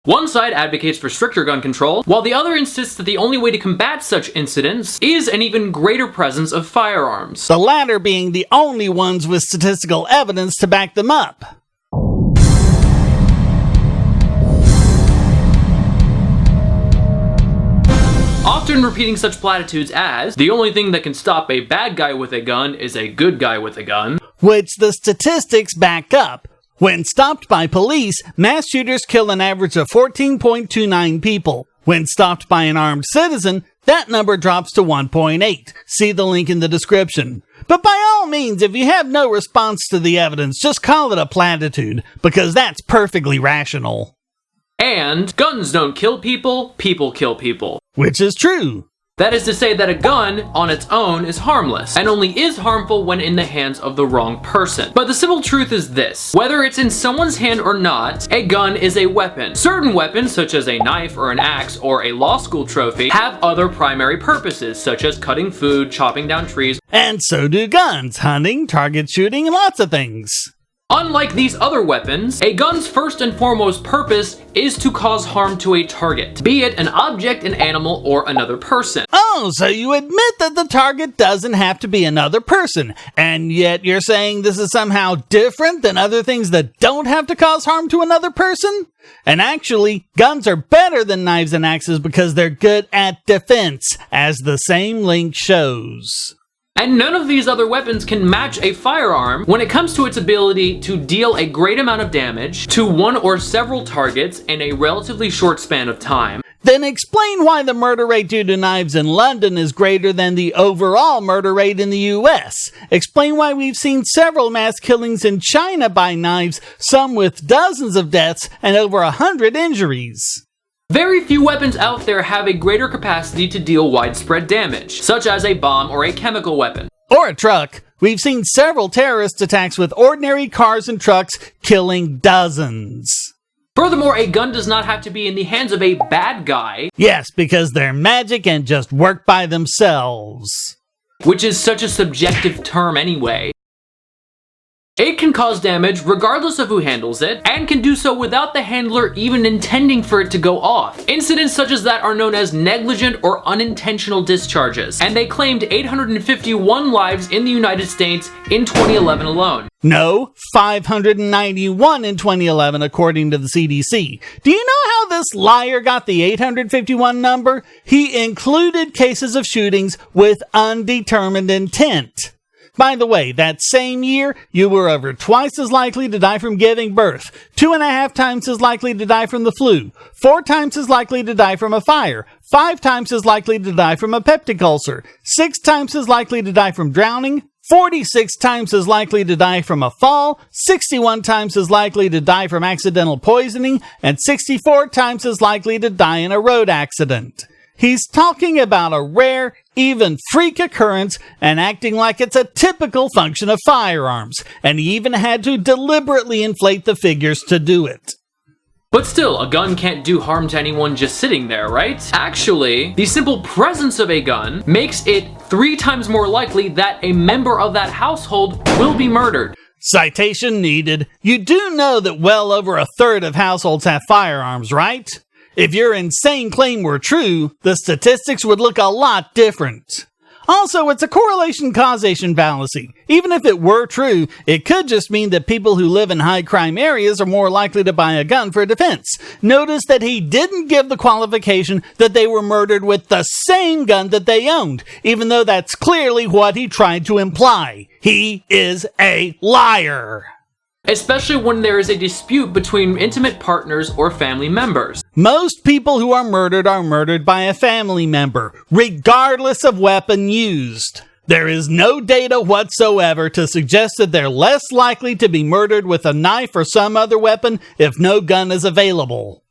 One side advocates for stricter gun control, while the other insists that the only way to combat such incidents is an even greater presence of firearms. The latter being the only ones with statistical evidence to back them up. Often repeating such platitudes as, the only thing that can stop a bad guy with a gun is a good guy with a gun, which the statistics back up. When stopped by police, mass shooters kill an average of 14.29 people. When stopped by an armed citizen, that number drops to 1.8. See the link in the description. But by all means, if you have no response to the evidence, just call it a platitude, because that's perfectly rational. And guns don't kill people, people kill people. Which is true. That is to say that a gun, on its own, is harmless, and only is harmful when in the hands of the wrong person. But the simple truth is this: whether it's in someone's hand or not, a gun is a weapon. Certain weapons, such as a knife or an axe or a law school trophy, have other primary purposes, such as cutting food, chopping down trees, and so do guns, hunting, target shooting, and lots of things. Unlike these other weapons, a gun's first and foremost purpose is to cause harm to a target, be it an object, an animal, or another person. Oh, so you admit that the target doesn't have to be another person, and yet you're saying this is somehow different than other things that don't have to cause harm to another person? And actually, guns are better than knives and axes because they're good at defense, as the same link shows. And none of these other weapons can match a firearm when it comes to its ability to deal a great amount of damage to one or several targets in a relatively short span of time. Then explain why the murder rate due to knives in London is greater than the overall murder rate in the US. Explain why we've seen several mass killings in China by knives, some with dozens of deaths and over 100 injuries. Very few weapons out there have a greater capacity to deal widespread damage, such as a bomb or a chemical weapon. Or a truck. We've seen several terrorist attacks with ordinary cars and trucks killing dozens. Furthermore, a gun does not have to be in the hands of a bad guy. Yes, because they're magic and just work by themselves. Which is such a subjective term anyway. It can cause damage regardless of who handles it, and can do so without the handler even intending for it to go off. Incidents such as that are known as negligent or unintentional discharges, and they claimed 851 lives in the United States in 2011 alone. No, 591 in 2011 according to the CDC. Do you know how this liar got the 851 number? He included cases of shootings with undetermined intent. By the way, that same year, you were over twice as likely to die from giving birth, 2.5 times as likely to die from the flu, 4 times as likely to die from a fire, 5 times as likely to die from a peptic ulcer, 6 times as likely to die from drowning, 46 times as likely to die from a fall, 61 times as likely to die from accidental poisoning, and 64 times as likely to die in a road accident. He's talking about a rare, even freak occurrence and acting like it's a typical function of firearms, and he even had to deliberately inflate the figures to do it. But still, a gun can't do harm to anyone just sitting there, right? Actually, the simple presence of a gun makes it 3 times more likely that a member of that household will be murdered. Citation needed. You do know that well over a third of households have firearms, right? If your insane claim were true, the statistics would look a lot different. Also, it's a correlation-causation fallacy. Even if it were true, it could just mean that people who live in high-crime areas are more likely to buy a gun for defense. Notice that he didn't give the qualification that they were murdered with the same gun that they owned, even though that's clearly what he tried to imply. He is a liar. Especially when there is a dispute between intimate partners or family members. Most people who are murdered by a family member, regardless of weapon used. There is no data whatsoever to suggest that they're less likely to be murdered with a knife or some other weapon if no gun is available.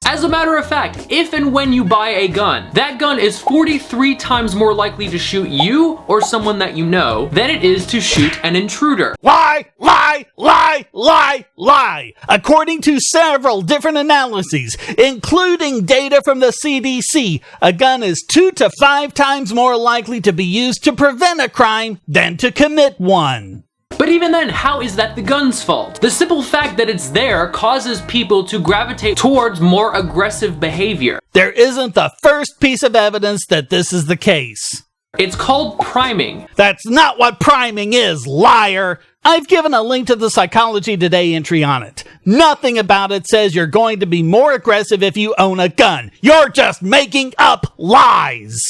As a matter of fact, if and when you buy a gun, that gun is 43 times more likely to shoot you or someone that you know than it is to shoot an intruder. Lie, lie, lie, lie, lie. According to several different analyses, including data from the CDC, a gun is 2 to 5 times more likely to be used to prevent a crime than to commit one. But even then, how is that the gun's fault? The simple fact that it's there causes people to gravitate towards more aggressive behavior. There isn't the first piece of evidence that this is the case. It's called priming. That's not what priming is, liar! I've given a link to the Psychology Today entry on it. Nothing about it says you're going to be more aggressive if you own a gun. You're just making up lies!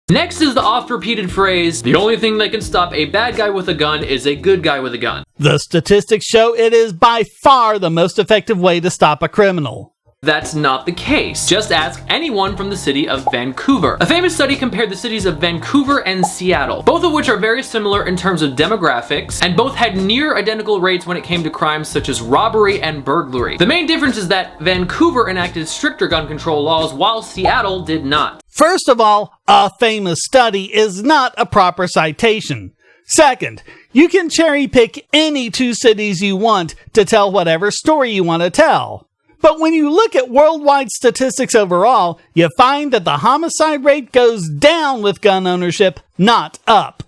Next is the oft-repeated phrase, the only thing that can stop a bad guy with a gun is a good guy with a gun. The statistics show it is by far the most effective way to stop a criminal. That's not the case. Just ask anyone from the city of Vancouver. A famous study compared the cities of Vancouver and Seattle, both of which are very similar in terms of demographics, and both had near identical rates when it came to crimes such as robbery and burglary. The main difference is that Vancouver enacted stricter gun control laws while Seattle did not. First of all, a famous study is not a proper citation. Second, you can cherry pick any two cities you want to tell whatever story you want to tell. But when you look at worldwide statistics overall, you find that the homicide rate goes down with gun ownership, not up.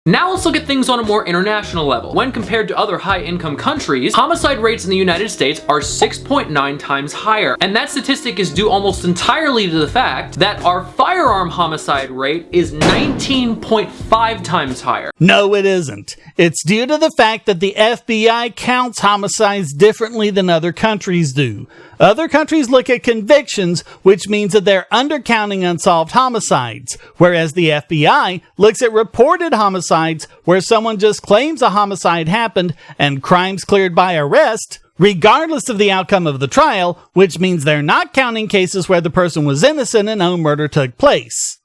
Now let's look at things on a more international level. When compared to other high-income countries, homicide rates in the United States are 6.9 times higher. And that statistic is due almost entirely to the fact that our firearm homicide rate is 19.5 times higher. No, it isn't. It's due to the fact that the FBI counts homicides differently than other countries do. Other countries look at convictions, which means that they're undercounting unsolved homicides, whereas the FBI looks at reported homicides, where someone just claims a homicide happened, and crimes cleared by arrest, regardless of the outcome of the trial, which means they're not counting cases where the person was innocent and no murder took place.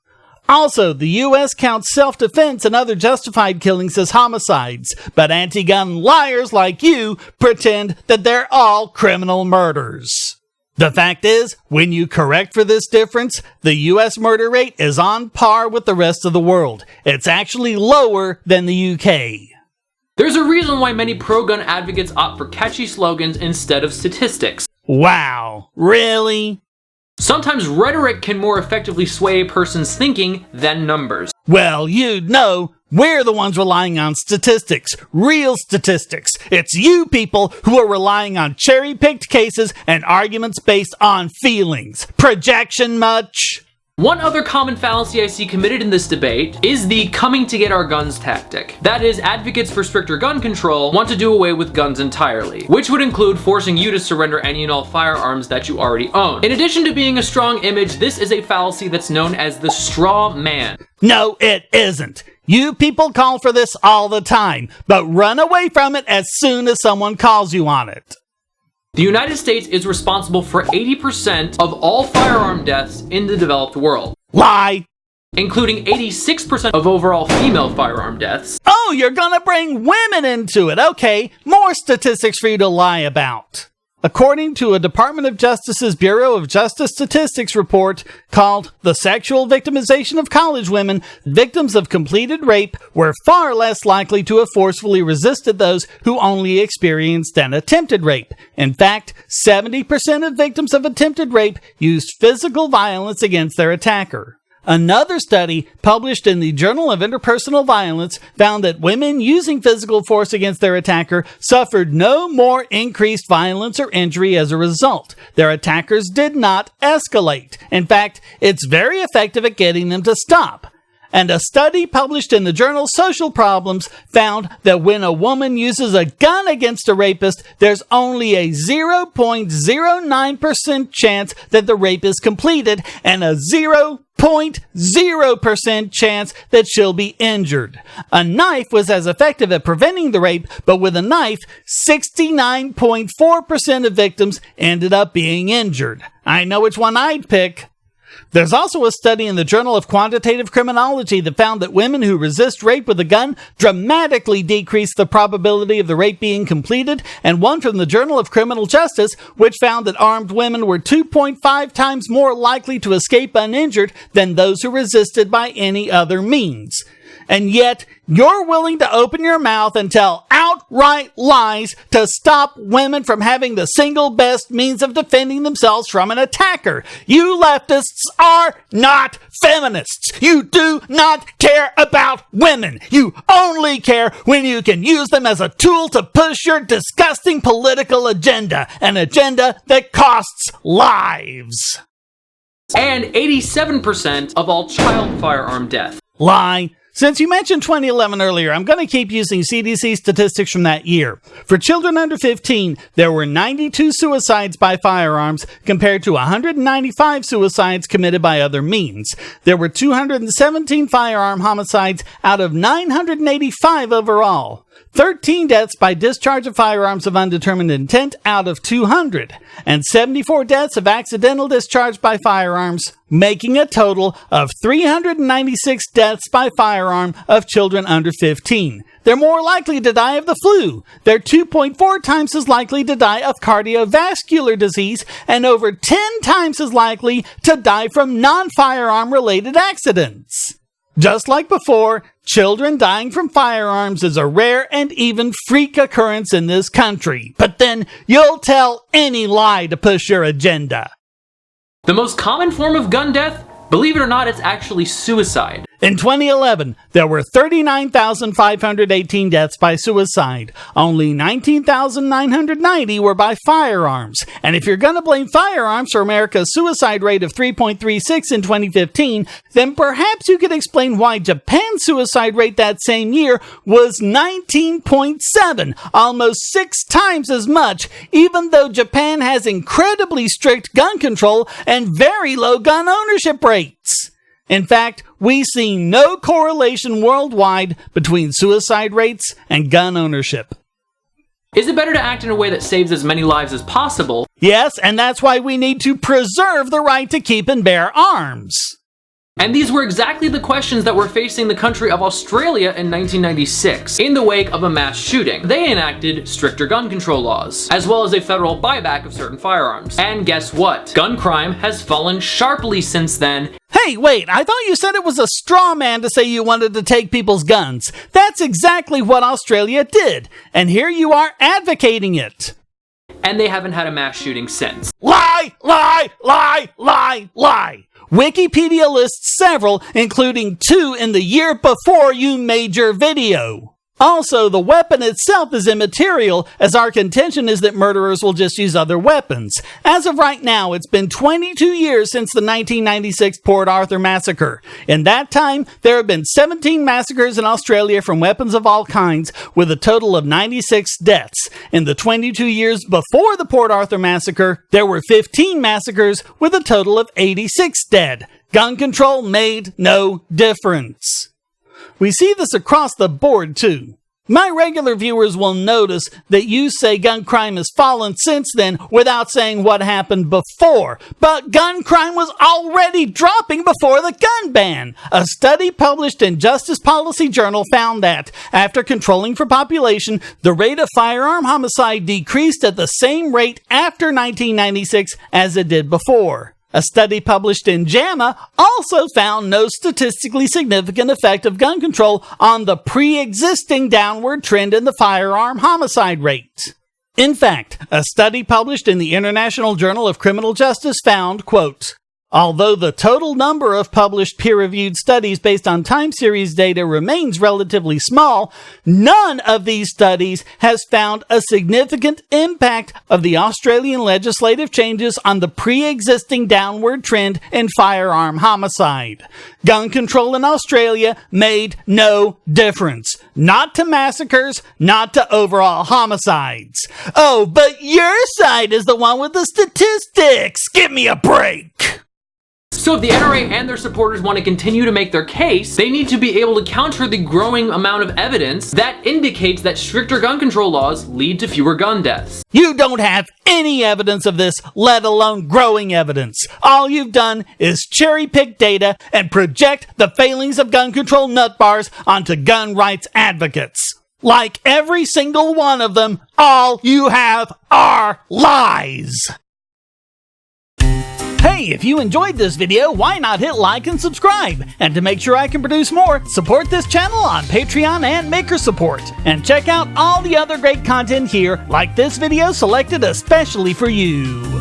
Also, the U.S. counts self-defense and other justified killings as homicides, but anti-gun liars like you pretend that they're all criminal murders. The fact is, when you correct for this difference, the U.S. murder rate is on par with the rest of the world. It's actually lower than the U.K. There's a reason why many pro-gun advocates opt for catchy slogans instead of statistics. Wow, really? Sometimes rhetoric can more effectively sway a person's thinking than numbers. Well, you'd know, we're the ones relying on statistics, real statistics. It's you people who are relying on cherry-picked cases and arguments based on feelings. Projection much? One other common fallacy I see committed in this debate is the coming to get our guns tactic. That is, advocates for stricter gun control want to do away with guns entirely, which would include forcing you to surrender any and all firearms that you already own. In addition to being a strong image, this is a fallacy that's known as the straw man. No, it isn't. You people call for this all the time, but run away from it as soon as someone calls you on it. The United States is responsible for 80% of all firearm deaths in the developed world. Lie! Including 86% of overall female firearm deaths. Oh, you're gonna bring women into it. Okay, more statistics for you to lie about. According to a Department of Justice's Bureau of Justice Statistics report called The Sexual Victimization of College Women, victims of completed rape were far less likely to have forcefully resisted those who only experienced an attempted rape. In fact, 70% of victims of attempted rape used physical violence against their attacker. Another study published in the Journal of Interpersonal Violence found that women using physical force against their attacker suffered no more increased violence or injury as a result. Their attackers did not escalate. In fact, it's very effective at getting them to stop. And a study published in the journal Social Problems found that when a woman uses a gun against a rapist, there's only a 0.09% chance that the rape is completed and a 0.0% chance that she'll be injured. A knife was as effective at preventing the rape, but with a knife, 69.4% of victims ended up being injured. I know which one I'd pick. There's also a study in the Journal of Quantitative Criminology that found that women who resist rape with a gun dramatically decrease the probability of the rape being completed, and one from the Journal of Criminal Justice, which found that armed women were 2.5 times more likely to escape uninjured than those who resisted by any other means. and yet you're willing to open your mouth and tell outright lies to stop women from having the single best means of defending themselves from an attacker. You leftists are not feminists. You do not care about women. You only care when you can use them as a tool to push your disgusting political agenda, an agenda that costs lives. And 87% of all child firearm deaths. Lie. Since you mentioned 2011 earlier, I'm going to keep using CDC statistics from that year. For children under 15, there were 92 suicides by firearms compared to 195 suicides committed by other means. There were 217 firearm homicides out of 985 overall. 13 deaths by discharge of firearms of undetermined intent out of 200, and 74 deaths of accidental discharge by firearms, making a total of 396 deaths by firearm of children under 15. They're more likely to die of the flu. They're 2.4 times as likely to die of cardiovascular disease and over 10 times as likely to die from non-firearm related accidents. Just like before, children dying from firearms is a rare and even freak occurrence in this country. But then you'll tell any lie to push your agenda. The most common form of gun death? Believe it or not, it's actually suicide. In 2011, there were 39,518 deaths by suicide. Only 19,990 were by firearms. And if you're going to blame firearms for America's suicide rate of 3.36 in 2015, then perhaps you could explain why Japan's suicide rate that same year was 19.7, almost 6 times as much, even though Japan has incredibly strict gun control and very low gun ownership rates. In fact, we see no correlation worldwide between suicide rates and gun ownership. Is it better to act in a way that saves as many lives as possible? Yes, and that's why we need to preserve the right to keep and bear arms. And these were exactly the questions that were facing the country of Australia in 1996. In the wake of a mass shooting, they enacted stricter gun control laws, as well as a federal buyback of certain firearms. And guess what? Gun crime has fallen sharply since then. Hey, wait, I thought you said it was a straw man to say you wanted to take people's guns. That's exactly what Australia did, and here you are advocating it. And they haven't had a mass shooting since. Lie, lie, lie, lie, lie. Wikipedia lists several, including 2 in the year before you made your video. Also, the weapon itself is immaterial, as our contention is that murderers will just use other weapons. As of right now, it's been 22 years since the 1996 Port Arthur massacre. In that time, there have been 17 massacres in Australia from weapons of all kinds, with a total of 96 deaths. In the 22 years before the Port Arthur massacre, there were 15 massacres with a total of 86 dead. Gun control made no difference. We see this across the board, too. My regular viewers will notice that you say gun crime has fallen since then without saying what happened before. But gun crime was already dropping before the gun ban. A study published in Justice Policy Journal found that, after controlling for population, the rate of firearm homicide decreased at the same rate after 1996 as it did before. A study published in JAMA also found no statistically significant effect of gun control on the pre-existing downward trend in the firearm homicide rate. In fact, a study published in the International Journal of Criminal Justice found, quote, although the total number of published peer-reviewed studies based on time series data remains relatively small, none of these studies has found a significant impact of the Australian legislative changes on the pre-existing downward trend in firearm homicide. Gun control in Australia made no difference. Not to massacres, not to overall homicides. Oh, but your side is the one with the statistics. Give me a break. So if the NRA and their supporters want to continue to make their case, they need to be able to counter the growing amount of evidence that indicates that stricter gun control laws lead to fewer gun deaths. You don't have any evidence of this, let alone growing evidence. All you've done is cherry-pick data and project the failings of gun control nutbars onto gun rights advocates. Like every single one of them, all you have are lies. Hey, if you enjoyed this video, why not hit like and subscribe? And to make sure I can produce more, support this channel on Patreon and Maker Support. And check out all the other great content here, like this video selected especially for you.